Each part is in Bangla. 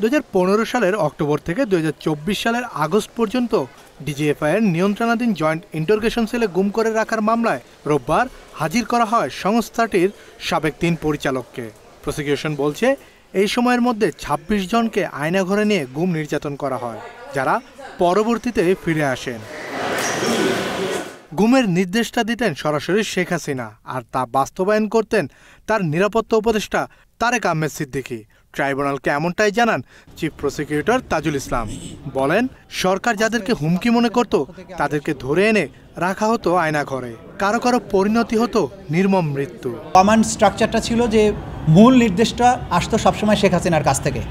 2015 সালের অক্টোবর থেকে 2024 সালের আগস্ট পর্যন্ত ডিজিএফআইয়ের নিয়ন্ত্রণাধীন জয়েন্ট ইন্টারোগেশন সেলে গুম করে রাখার মামলায় রোববার হাজির করা হয় সংস্থাটির সাবেক 3 পরিচালককে। প্রসিকিউশন বলছে, এই সময়ের মধ্যে 26 জনকে আয়নাঘরে নিয়ে গুম নির্যাতন করা হয়, যারা পরবর্তীতে ফিরে আসেন। গুমের নির্দেশটা দিতেন সরাসরি শেখ হাসিনা, আর তা বাস্তবায়ন করতেন তার নিরাপত্তা উপদেষ্টা তারেক আহমেদ সিদ্দিকী। ট্রাইব্যুনালকে এমনটাই জানান চিফ প্রসিকিউটর তাজুল ইসলাম। বলেন, সরকার যাদেরকে হুমকি মনে করত তাদেরকে ধরে এনে রাখা হতো আয়নাঘরে, কারো কারো পরিণতি হতো নির্মম মৃত্যু। কমান্ড স্ট্রাকচারটা ছিল যে মূল নির্দেশটা আসতো সবসময় শেখ হাসিনার কাছ থেকে।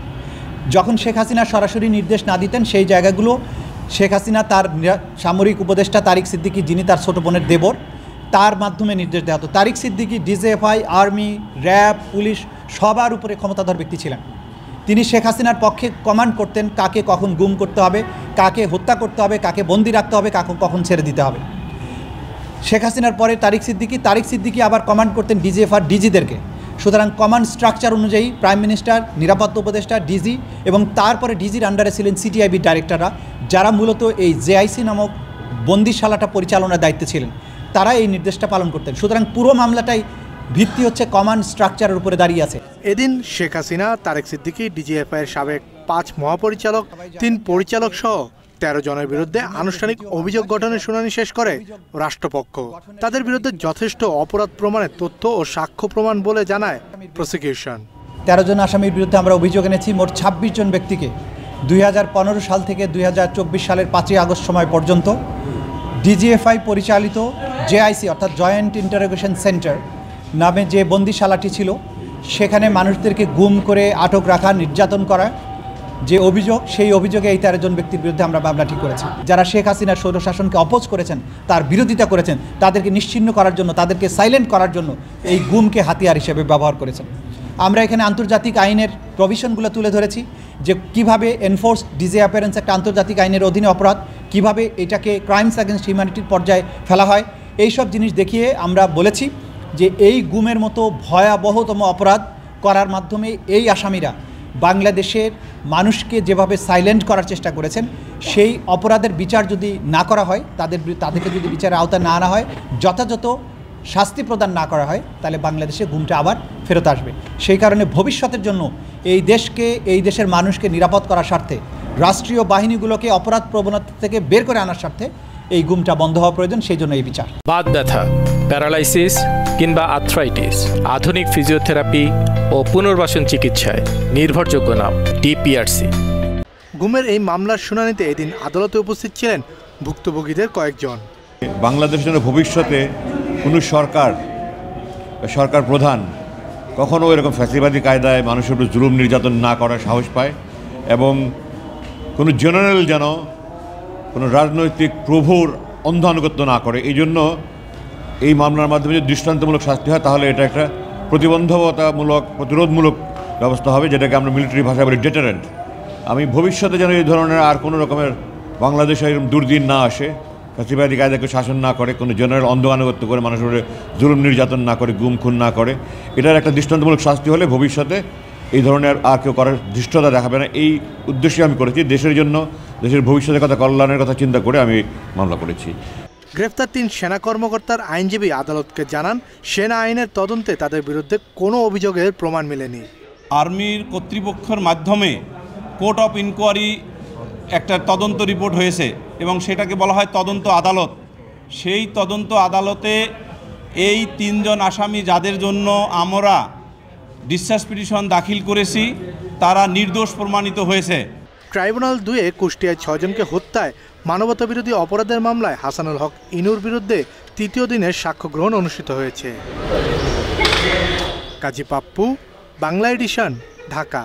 যখন শেখ হাসিনা সরাসরি নির্দেশ না দিতেন, সেই জায়গাগুলো শেখ হাসিনা তার সামরিক উপদেষ্টা তারিক সিদ্দিকী, যিনি তার ছোট বোনের দেবর, তার মাধ্যমে নির্দেশ দেওয়া হতো। Tariq Siddiqui DGFI, army, RAB, police সবার উপরে ক্ষমতাধর ব্যক্তি ছিলেন। তিনি শেখ হাসিনার পক্ষে কমান্ড করতেন কাকে কখন গুম করতে হবে, কাকে হত্যা করতে হবে, কাকে বন্দি রাখতে হবে, কাকে কখন ছেড়ে দিতে হবে। শেখ হাসিনার পরে তারিক সিদ্দিকী আবার কমান্ড করতেন ডিজিএফআর ডিজিদেরকে। সুতরাং কমান্ড স্ট্রাকচার অনুযায়ী প্রাইম মিনিস্টার, নিরাপত্তা উপদেষ্টা, ডিজি এবং তারপরে ডিজির আন্ডারে ছিলেন সিটিআইবি ডাইরেক্টররা, যারা মূলত এই জেআইসি নামক বন্দিশালাটা পরিচালনার দায়িত্বে ছিলেন। তারা এই নির্দেশটা পালন করতেন। সুতরাং পুরো মামলাটাই ভিত্তি হচ্ছে কমান্ড স্ট্রাকচারের উপরে দাঁড়িয়ে আছে। এদিন শেখ হাসিনা, তারেক সিদ্দিকী, ডিজিএফআইয়ের সাবেক 5 মহাপরিচালক, 3 পরিচালক সহ 13 জনের বিরুদ্ধে আনুষ্ঠানিক অভিযোগ গঠনের শুনানি শেষ করে রাষ্ট্রপক্ষ। তাদের বিরুদ্ধে যথেষ্ট অপরাধ প্রমাণের তথ্য ও সাক্ষ্য প্রমাণ বলে জানায় প্রসিকিউশন। 13 জন আসামির বিরুদ্ধে আমরা অভিযোগ এনেছি। মোট 26 জন ব্যক্তিকে 2015 সাল থেকে 2024 সালের 5ই আগস্ট সময় পর্যন্ত ডিজিএফআই পরিচালিত জেআইসি অর্থাৎ জয়েন্ট ইন্টারোগেশন সেন্টার নামে যে বন্দিশালাটি ছিল, সেখানে মানুষদেরকে গুম করে আটক রাখা, নির্যাতন করা যে অভিযোগ, সেই অভিযোগে এই 13 জন ব্যক্তির বিরুদ্ধে আমরা মামলাটি করেছি। যারা শেখ হাসিনার স্বৈরশাসনকে অপোজ করেছেন, তার বিরোধিতা করেছেন, তাদেরকে নিশ্চিহ্ন করার জন্য, তাদেরকে সাইলেন্ট করার জন্য এই গুমকে হাতিয়ার হিসেবে ব্যবহার করেছেন। আমরা এখানে আন্তর্জাতিক আইনের প্রভিশনগুলো তুলে ধরেছি, যে কিভাবে এনফোর্সড ডিসঅ্যাপিয়ারেন্স একটা আন্তর্জাতিক আইনের অধীনে অপরাধ, কিভাবে এটাকে ক্রাইমস অ্যাগেন্স্ট হিউম্যানিটির পর্যায়ে ফেলা হয়। এই সব জিনিস দেখিয়ে আমরা বলেছি যে এই গুমের মতো ভয়াবহতম অপরাধ করার মাধ্যমে এই আসামিরা বাংলাদেশের মানুষকে যেভাবে সাইলেন্ট করার চেষ্টা করেছেন, সেই অপরাধের বিচার যদি না করা হয়, তাদেরকে যদি বিচারের আওতায় না আনা হয়, যথাযথ শাস্তি প্রদান না করা হয়, তাহলে বাংলাদেশে গুমটা আবার ফেরত আসবে। সেই কারণে ভবিষ্যতের জন্য এই দেশকে, এই দেশের মানুষকে নিরাপদ করার স্বার্থে, রাষ্ট্রীয় বাহিনীগুলোকে অপরাধ প্রবণতা থেকে বের করে আনার স্বার্থে এই গুমটা বন্ধ হওয়া প্রয়োজন। সেই জন্য এই বিচার। বাত ব্যথা, প্যারালাইসিস কিংবা আর্থ্রাইটিস, আধুনিক ফিজিওথেরাপি ও পুনর্বাসন চিকিৎসায় নির্ভরযোগ্য নাম ডিপিআরসি। গুমের এই মামলার শুনানিতে এদিন আদালতে উপস্থিত ছিলেন ভুক্তভোগীদের কয়েকজন। বাংলাদেশের ভবিষ্যতে কোনো সরকার প্রধান কখনও এরকম ফ্যাসিবাদী কায়দায় মানুষের উপর জুলুম নির্যাতন না করার সাহস পায়, এবং কোনো জেনারেল যেন কোনো রাজনৈতিক প্রভুর অন্ধ আনুগত্য না করে। এই জন্য এই মামলার মাধ্যমে যদি দৃষ্টান্তমূলক শাস্তি হয়, তাহলে এটা একটা প্রতিরোধমূলক ব্যবস্থা হবে, যেটাকে আমরা মিলিটারি ভাষায় বলি ডেটারেন্ট। আমি ভবিষ্যতে যেন এই ধরনের আর কোনো রকমের বাংলাদেশে এরকম দুর্দিন না আসে, ফ্যাসিবাদী কায়দাকে শাসন না করে, কোনো জেনারেল অন্ধ আনুগত্য করে মানুষের উপরে জুলুম নির্যাতন না করে, গুম খুন না করে, এটার একটা দৃষ্টান্তমূলক শাস্তি হলে ভবিষ্যতে এই ধরনের আর কেউ করার ধৃষ্টতা দেখাবে না। এই উদ্দেশ্যে আমি করেছি, দেশের জন্য, দেশের ভবিষ্যতের কথা, কল্যাণের কথা চিন্তা করে আমি মামলা করেছি। গ্রেফতার 3 সেনা কর্মকর্তার আইনজীবী আদালতকে জানান, সেনা আইনের তদন্তে তাদের বিরুদ্ধে কোনো অভিযোগের প্রমাণ মেলেনি। আর্মির কর্তৃপক্ষের মাধ্যমে কোর্ট অফ ইনকোয়ারি একটা তদন্ত রিপোর্ট হয়েছে, এবং সেটাকে বলা হয় তদন্ত আদালত। সেই তদন্ত আদালতে এই 3 জন আসামি, যাদের জন্য আমরা ডিসচার্জ পিটিশন দাখিল করেছি, তারা নির্দোষ প্রমাণিত হয়েছে। ট্রাইব্যুনাল 2-এ কুষ্টিয়ায় 6 জনকে হত্যায় মানবতাবিরোধী অপরাধের মামলায় হাসানুল হক ইনুর বিরুদ্ধে 3য় দিনের সাক্ষ্য গ্রহণ অনুষ্ঠিত হয়েছে। কাজী পাপ্পু, বাংলা এডিশন, ঢাকা।